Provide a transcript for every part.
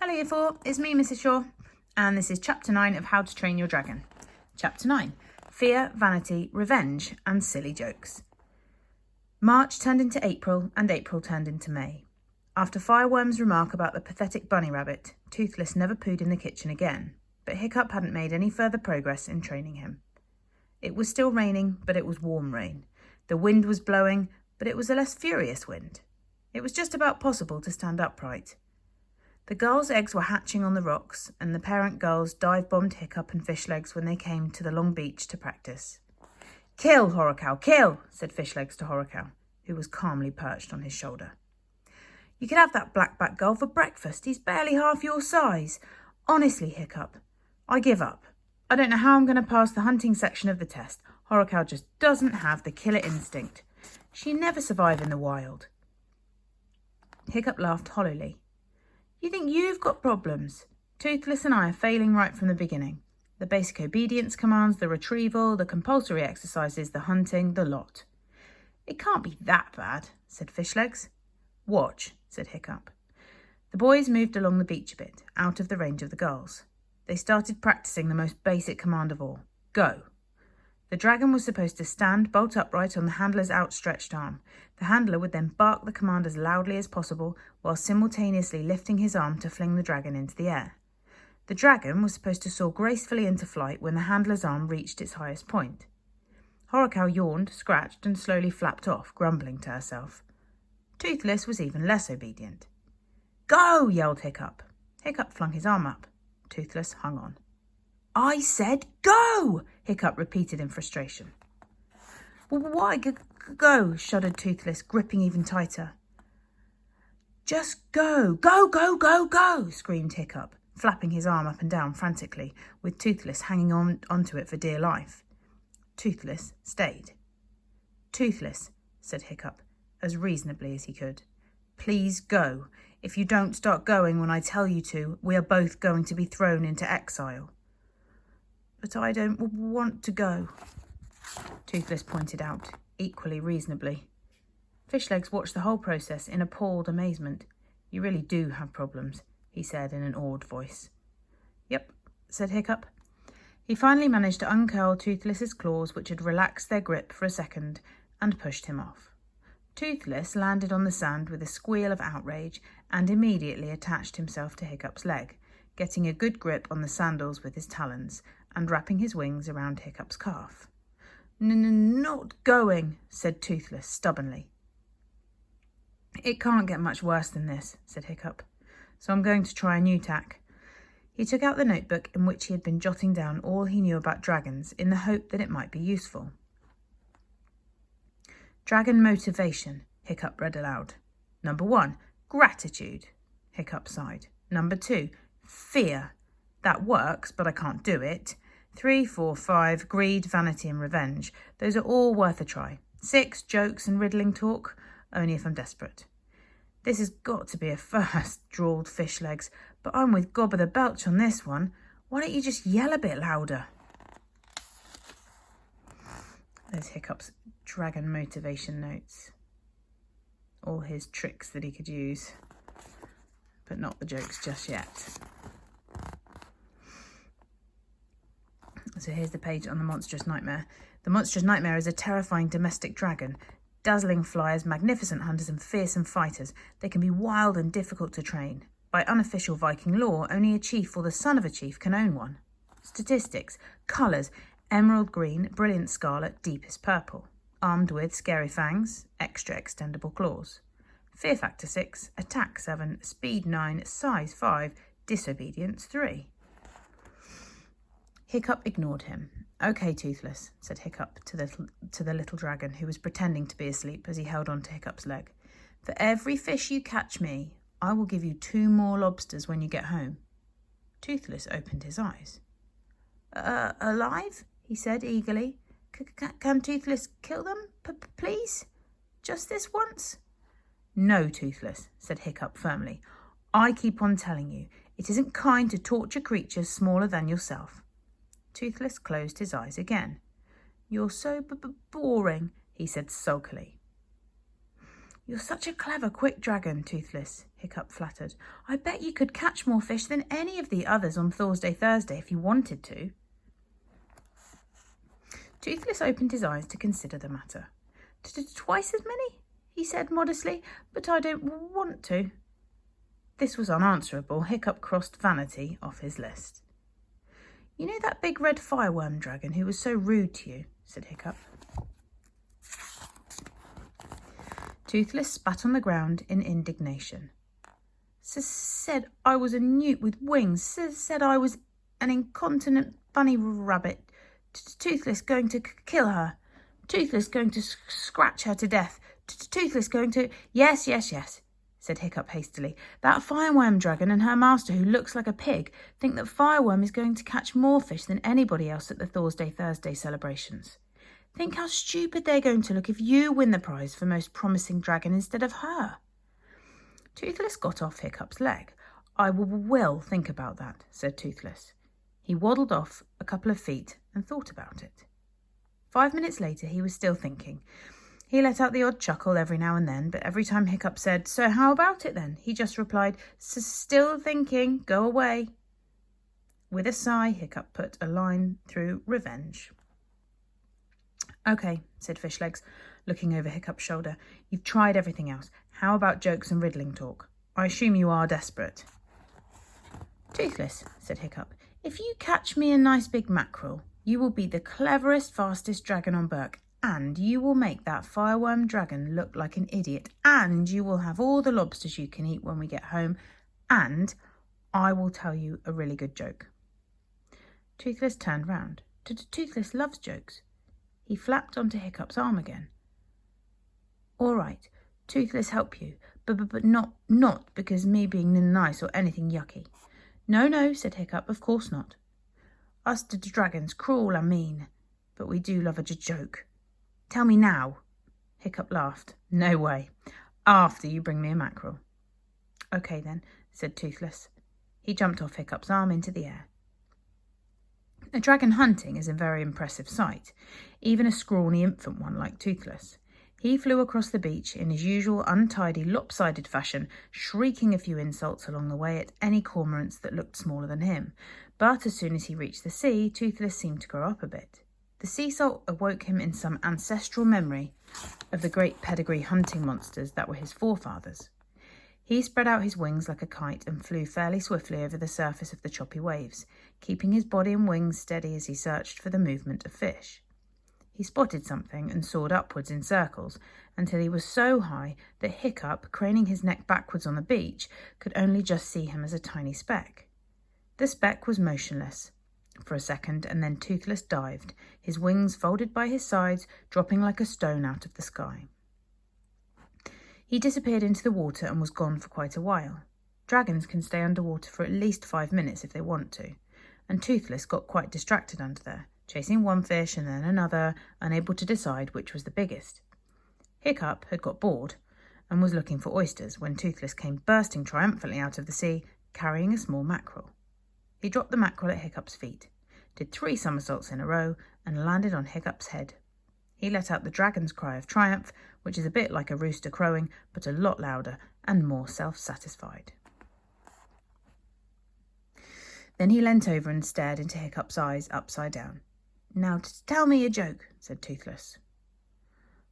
Hello Year 4, it's me Mrs Shaw, and this is Chapter 9 of How to Train Your Dragon. Chapter 9, Fear, Vanity, Revenge and Silly Jokes. March turned into April and April turned into May. After Fireworm's remark about the pathetic bunny rabbit, Toothless never pooed in the kitchen again, but Hiccup hadn't made any further progress in training him. It was still raining, but it was warm rain. The wind was blowing, but it was a less furious wind. It was just about possible to stand upright. The gulls' eggs were hatching on the rocks, and the parent gulls dive-bombed Hiccup and Fishlegs when they came to the long beach to practice. "Kill, Horrocow, kill," said Fishlegs to Horrocow, who was calmly perched on his shoulder. "You could have that black-backed gull for breakfast. He's barely half your size. Honestly, Hiccup, I give up. I don't know how I'm going to pass the hunting section of the test. Horrocow just doesn't have the killer instinct. She'd never survive in the wild." Hiccup laughed hollowly. "You think you've got problems? Toothless and I are failing right from the beginning. The basic obedience commands, the retrieval, the compulsory exercises, the hunting, the lot." "It can't be that bad," said Fishlegs. "Watch," said Hiccup. The boys moved along the beach a bit, out of the range of the gulls. They started practicing the most basic command of all, go. The dragon was supposed to stand bolt upright on the handler's outstretched arm. The handler would then bark the command as loudly as possible, while simultaneously lifting his arm to fling the dragon into the air. The dragon was supposed to soar gracefully into flight when the handler's arm reached its highest point. Horrocow yawned, scratched, and slowly flapped off, grumbling to herself. Toothless was even less obedient. "Go!" yelled Hiccup. Hiccup flung his arm up. Toothless hung on. "I said go!" Hiccup repeated in frustration. "Why go?" shuddered Toothless, gripping even tighter. "Just go! Go, go, go, go!" screamed Hiccup, flapping his arm up and down frantically, with Toothless hanging onto it for dear life. Toothless stayed. "Toothless," said Hiccup, as reasonably as he could, "please go. If you don't start going when I tell you to, we are both going to be thrown into exile." "But I don't want to go," Toothless pointed out, equally reasonably. Fishlegs watched the whole process in appalled amazement. "You really do have problems," he said in an awed voice. "Yep," said Hiccup. He finally managed to uncurl Toothless's claws, which had relaxed their grip for a second, and pushed him off. Toothless landed on the sand with a squeal of outrage and immediately attached himself to Hiccup's leg, getting a good grip on the sandals with his talons and wrapping his wings around Hiccup's calf. Not going," said Toothless stubbornly. "It can't get much worse than this," said Hiccup, "so I'm going to try a new tack." He took out the notebook in which he had been jotting down all he knew about dragons in the hope that it might be useful. "Dragon motivation," Hiccup read aloud. "Number 1, gratitude." Hiccup sighed. "Number 2, fear. That works, but I can't do it. 3, 4, 5, greed, vanity and revenge. Those are all worth a try. 6, jokes and riddling talk, only if I'm desperate." "This has got to be a first," drawled Fishlegs, "but I'm with Gobber the Belch on this one. Why don't you just yell a bit louder?" There's Hiccup's dragon motivation notes. All his tricks that he could use, but not the jokes just yet. So here's the page on the Monstrous Nightmare. The Monstrous Nightmare is a terrifying domestic dragon. Dazzling flyers, magnificent hunters and fearsome fighters, they can be wild and difficult to train. By unofficial Viking law, only a chief or the son of a chief can own one. Statistics: colours: emerald green, brilliant scarlet, deepest purple. Armed with scary fangs, extra extendable claws. Fear factor 6, attack 7, speed 9, size 5, disobedience 3. Hiccup ignored him. "Okay, Toothless," said Hiccup to the little dragon, who was pretending to be asleep as he held on to Hiccup's leg. "For every fish you catch me, I will give you 2 more lobsters when you get home." Toothless opened his eyes. Alive?" he said eagerly. Can Toothless kill them, please? Just this once?" "No, Toothless," said Hiccup firmly. "I keep on telling you, it isn't kind to torture creatures smaller than yourself." Toothless closed his eyes again. "You're so boring," he said sulkily. "You're such a clever, quick dragon, Toothless," Hiccup flattered. "I bet you could catch more fish than any of the others on Thursday if you wanted to." Toothless opened his eyes to consider the matter. "Twice as many?" he said modestly, "but I don't want to." This was unanswerable. Hiccup crossed vanity off his list. "You know that big red fireworm dragon who was so rude to you?" said Hiccup. Toothless spat on the ground in indignation. "Said I was a newt with wings. Said I was an incontinent bunny rabbit. Toothless going to kill her. Toothless going to scratch her to death. Toothless going to—" Yes, said Hiccup hastily. "That fireworm dragon and her master, who looks like a pig, think that Fireworm is going to catch more fish than anybody else at the Thursday celebrations. Think how stupid they're going to look if you win the prize for most promising dragon instead of her." Toothless got off Hiccup's leg. "I will think about that," said Toothless. He waddled off a couple of feet and thought about it. 5 minutes later he was still thinking. He let out the odd chuckle every now and then, but every time Hiccup said, "So how about it then?" he just replied, "Still thinking, go away." With a sigh, Hiccup put a line through revenge. "Okay," said Fishlegs, looking over Hiccup's shoulder. "You've tried everything else. How about jokes and riddling talk? I assume you are desperate." "Toothless," said Hiccup, "if you catch me a nice big mackerel, you will be the cleverest, fastest dragon on Berk, and you will make that fireworm dragon look like an idiot, and you will have all the lobsters you can eat when we get home, and I will tell you a really good joke." Toothless turned round. Toothless loves jokes. He flapped onto Hiccup's arm again. "All right, Toothless help you, but not because me being nice or anything yucky." No, said Hiccup, "of course not. Us the dragons cruel and mean, but we do love a joke. Tell me now." Hiccup laughed. "No way. After you bring me a mackerel." "Okay then," said Toothless. He jumped off Hiccup's arm into the air. A dragon hunting is a very impressive sight, even a scrawny infant one like Toothless. He flew across the beach in his usual untidy, lopsided fashion, shrieking a few insults along the way at any cormorants that looked smaller than him. But as soon as he reached the sea, Toothless seemed to grow up a bit. The sea salt awoke him in some ancestral memory of the great pedigree hunting monsters that were his forefathers. He spread out his wings like a kite and flew fairly swiftly over the surface of the choppy waves, keeping his body and wings steady as he searched for the movement of fish. He spotted something and soared upwards in circles until he was so high that Hiccup, craning his neck backwards on the beach, could only just see him as a tiny speck. The speck was motionless for a second, and then Toothless dived, his wings folded by his sides, dropping like a stone out of the sky. He disappeared into the water and was gone for quite a while. Dragons can stay underwater for at least 5 minutes if they want to, and Toothless got quite distracted under there, chasing one fish and then another, unable to decide which was the biggest. Hiccup had got bored and was looking for oysters when Toothless came bursting triumphantly out of the sea, carrying a small mackerel. He dropped the mackerel at Hiccup's feet, did 3 somersaults in a row, and landed on Hiccup's head. He let out the dragon's cry of triumph, which is a bit like a rooster crowing, but a lot louder and more self-satisfied. Then he leant over and stared into Hiccup's eyes upside down. "Now tell me a joke," said Toothless.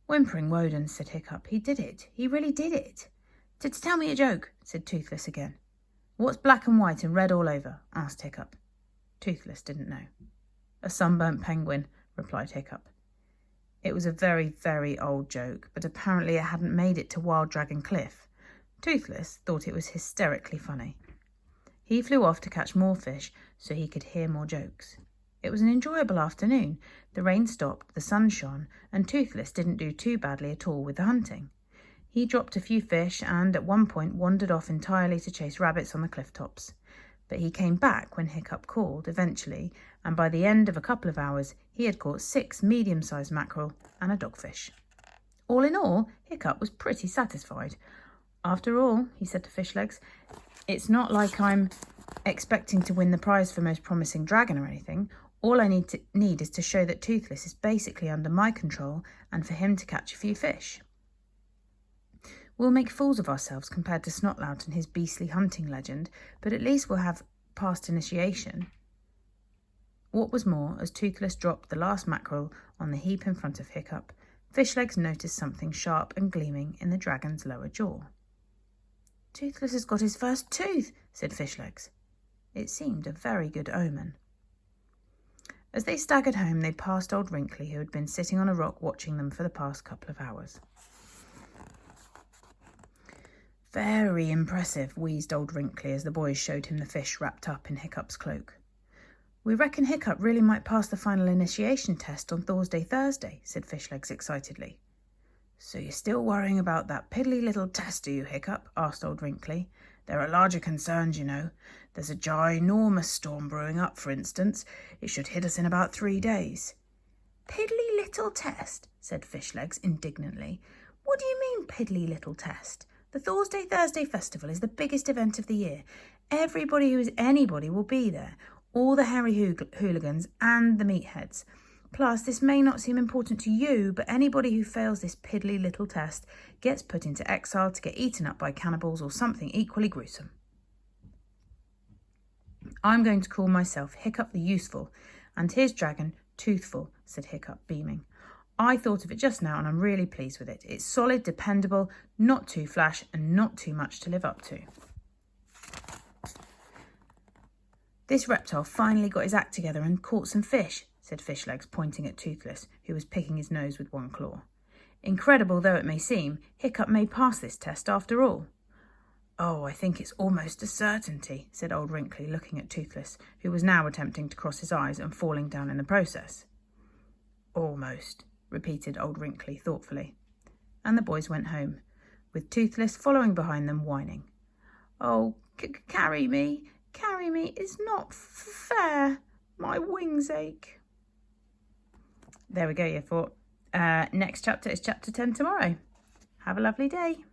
"Whimpering Woden," said Hiccup. "He did it. He really did it." "Tell me a joke," said Toothless again. "What's black and white and red all over?" asked Hiccup. Toothless didn't know. "A sunburnt penguin," replied Hiccup. It was a very, very old joke, but apparently it hadn't made it to Wild Dragon Cliff. Toothless thought it was hysterically funny. He flew off to catch more fish so he could hear more jokes. It was an enjoyable afternoon. The rain stopped, the sun shone, and Toothless didn't do too badly at all with the hunting. He dropped a few fish and at one point wandered off entirely to chase rabbits on the cliff tops. But he came back when Hiccup called eventually, and by the end of a couple of hours he had caught 6 medium-sized mackerel and a dogfish. All in all, Hiccup was pretty satisfied. "After all," he said to Fishlegs, "it's not like I'm expecting to win the prize for most promising dragon or anything. All I need is to show that Toothless is basically under my control and for him to catch a few fish." We'll make fools of ourselves compared to Snotlout and his beastly hunting legend, but at least we'll have passed initiation. What was more, as Toothless dropped the last mackerel on the heap in front of Hiccup, Fishlegs noticed something sharp and gleaming in the dragon's lower jaw. "Toothless has got his first tooth," said Fishlegs. It seemed a very good omen. As they staggered home, they passed old Wrinkly, who had been sitting on a rock watching them for the past couple of hours. "Very impressive," wheezed old Wrinkly as the boys showed him the fish wrapped up in Hiccup's cloak. "We reckon Hiccup really might pass the final initiation test on Thursday," said Fishlegs excitedly. "So you're still worrying about that piddly little test, do you, Hiccup?" asked old Wrinkly. "There are larger concerns, you know. There's a ginormous storm brewing up, for instance. It should hit us in about 3 days. "Piddly little test," said Fishlegs indignantly. "What do you mean, piddly little test? The Thursday Festival is the biggest event of the year. Everybody who is anybody will be there. All the hairy hooligans and the meatheads. Plus, this may not seem important to you, but anybody who fails this piddly little test gets put into exile to get eaten up by cannibals or something equally gruesome." "I'm going to call myself Hiccup the Useful, and his dragon Toothful," said Hiccup, beaming. "I thought of it just now, and I'm really pleased with it. It's solid, dependable, not too flash, and not too much to live up to." "This reptile finally got his act together and caught some fish," said Fishlegs, pointing at Toothless, who was picking his nose with one claw. "Incredible though it may seem, Hiccup may pass this test after all." "Oh, I think it's almost a certainty," said old Wrinkly, looking at Toothless, who was now attempting to cross his eyes and falling down in the process. "Almost," repeated old Wrinkly thoughtfully. And the boys went home, with Toothless following behind them, whining. "Oh, carry me, it's not fair. My wings ache." There we go, you thought. Next chapter is chapter 10 tomorrow. Have a lovely day.